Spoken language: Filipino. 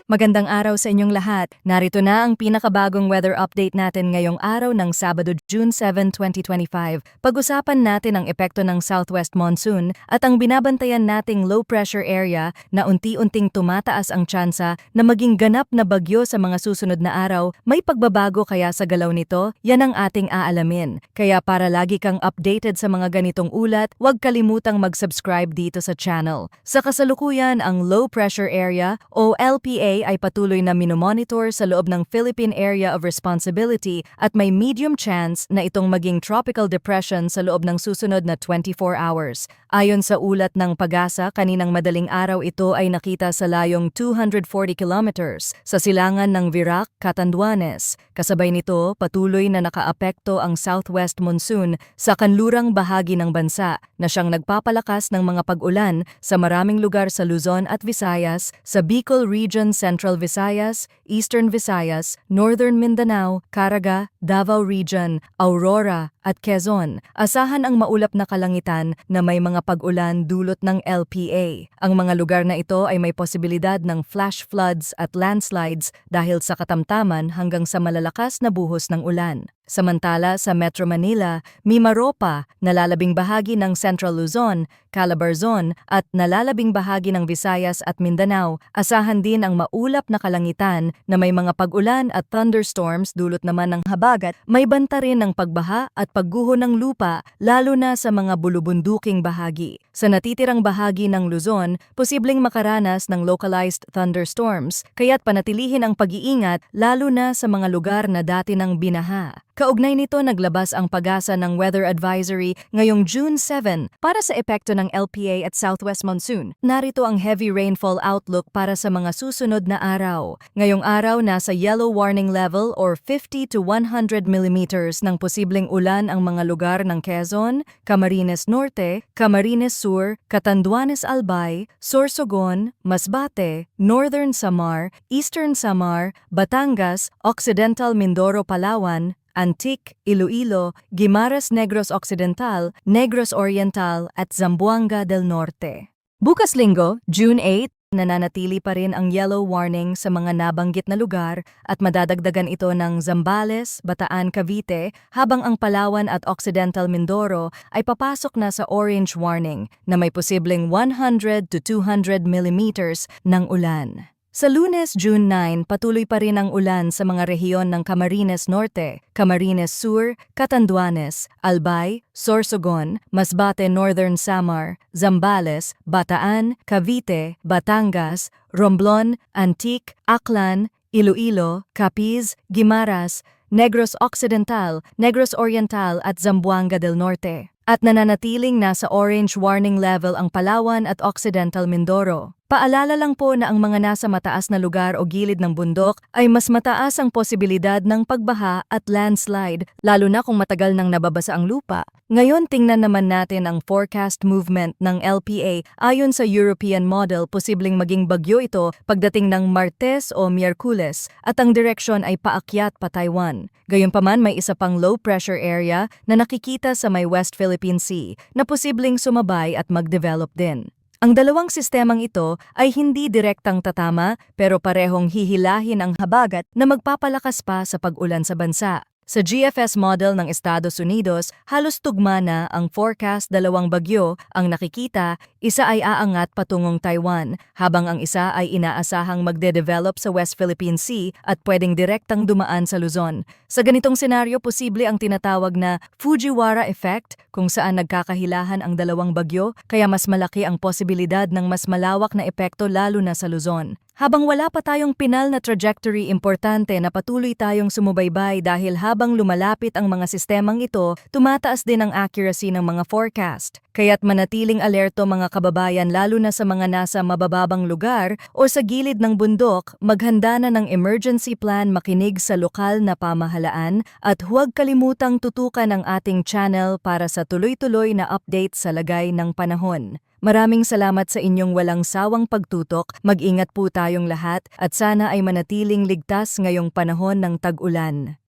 Magandang araw sa inyong lahat. Narito na ang pinakabagong weather update natin ngayong araw ng Sabado, June 7, 2025. Pag-usapan natin ang epekto ng southwest monsoon at ang binabantayan nating low pressure area na unti-unting tumataas ang tsansa na maging ganap na bagyo sa mga susunod na araw. May pagbabago kaya sa galaw nito? Yan ang ating aalamin. Kaya para lagi kang updated sa mga ganitong ulat, huwag kalimutang mag-subscribe dito sa channel. Sa kasalukuyan, ang low pressure area o LPA ay patuloy na minomonitor sa loob ng Philippine Area of Responsibility at may medium chance na itong maging tropical depression sa loob ng susunod na 24 hours. Ayon sa ulat ng Pag-asa, kaninang madaling araw ito ay nakita sa layong 240 kilometers sa silangan ng Virac, Catanduanes. Kasabay nito, patuloy na nakaapekto ang southwest monsoon sa kanlurang bahagi ng bansa na siyang nagpapalakas ng mga pag-ulan sa maraming lugar sa Luzon at Visayas, sa Bicol Region, Central Visayas, Eastern Visayas, Northern Mindanao, Caraga, Davao Region, Aurora at Quezon. Asahan ang maulap na kalangitan na may mga pag-ulan dulot ng LPA. Ang mga lugar na ito ay may posibilidad ng flash floods at landslides dahil sa katamtaman hanggang sa malalakas na buhos ng ulan. Samantala sa Metro Manila, Mimaropa, nalalabing bahagi ng Central Luzon, Calabarzon at nalalabing bahagi ng Visayas at Mindanao, asahan din ang maulap na kalangitan na may mga pag-ulan at thunderstorms dulot naman ng habagat. May banta rin ng pagbaha at pagguho ng lupa lalo na sa mga bulubunduking bahagi. Sa natitirang bahagi ng Luzon, posibleng makaranas ng localized thunderstorms, kaya't panatilihin ang pag-iingat lalo na sa mga lugar na dati ng binaha. Kaugnay nito, naglabas ang Pag-asa ng Weather Advisory ngayong June 7 para sa epekto ng LPA at southwest monsoon. Narito ang heavy rainfall outlook para sa mga susunod na araw. Ngayong araw, nasa yellow warning level or 50 to 100 millimeters ng posibleng ulan ang mga lugar ng Quezon, Camarines Norte, Camarines Sur, Catanduanes Albay, Sorsogon, Masbate, Northern Samar, Eastern Samar, Batangas, Occidental Mindoro, Palawan, Antique, Iloilo, Guimaras Negros Occidental, Negros Oriental at Zamboanga del Norte. Bukas Linggo, June 8, nananatili pa rin ang yellow warning sa mga nabanggit na lugar at madadagdagan ito ng Zambales, Bataan, Cavite, habang ang Palawan at Occidental Mindoro ay papasok na sa orange warning na may posibleng 100 to 200 millimeters ng ulan. Sa Lunes, June 9, patuloy pa rin ang ulan sa mga rehiyon ng Camarines Norte, Camarines Sur, Catanduanes, Albay, Sorsogon, Masbate, Northern Samar, Zambales, Bataan, Cavite, Batangas, Romblon, Antique, Aklan, Iloilo, Capiz, Guimaras, Negros Occidental, Negros Oriental at Zamboanga del Norte. At nananatiling nasa orange warning level ang Palawan at Occidental Mindoro. Paalala lang po na ang mga nasa mataas na lugar o gilid ng bundok ay mas mataas ang posibilidad ng pagbaha at landslide, lalo na kung matagal nang nababasa ang lupa. Ngayon, tingnan naman natin ang forecast movement ng LPA. Ayon sa European model, posibleng maging bagyo ito pagdating ng Martes o Miyerkules at ang direksyon ay paakyat pa Taiwan. Gayunpaman, may isa pang low pressure area na nakikita sa may West Philippine Sea na posibleng sumabay at mag-develop din. Ang dalawang sistemang ito ay hindi direktang tatama pero parehong hihilahin ang habagat na magpapalakas pa sa pag-ulan sa bansa. Sa GFS model ng Estados Unidos, halos tugma na ang forecast. Dalawang bagyo ang nakikita, isa ay aangat patungong Taiwan, habang ang isa ay inaasahang magde-develop sa West Philippine Sea at pwedeng direktang dumaan sa Luzon. Sa ganitong senaryo, posible ang tinatawag na Fujiwara effect, kung saan nagkakahilahan ang dalawang bagyo, kaya mas malaki ang posibilidad ng mas malawak na epekto lalo na sa Luzon. Habang wala pa tayong pinal na trajectory, importante na patuloy tayong sumubaybay dahil habang lumalapit ang mga sistemang ito, tumataas din ang accuracy ng mga forecast. Kaya't manatiling alerto mga kababayan, lalo na sa mga nasa mabababang lugar o sa gilid ng bundok, maghanda na ng emergency plan, makinig sa lokal na pamahalaan at huwag kalimutang tutukan ang ating channel para sa tuloy-tuloy na update sa lagay ng panahon. Maraming salamat sa inyong walang sawang pagtutok, mag-ingat po tayong lahat at sana ay manatiling ligtas ngayong panahon ng tag-ulan.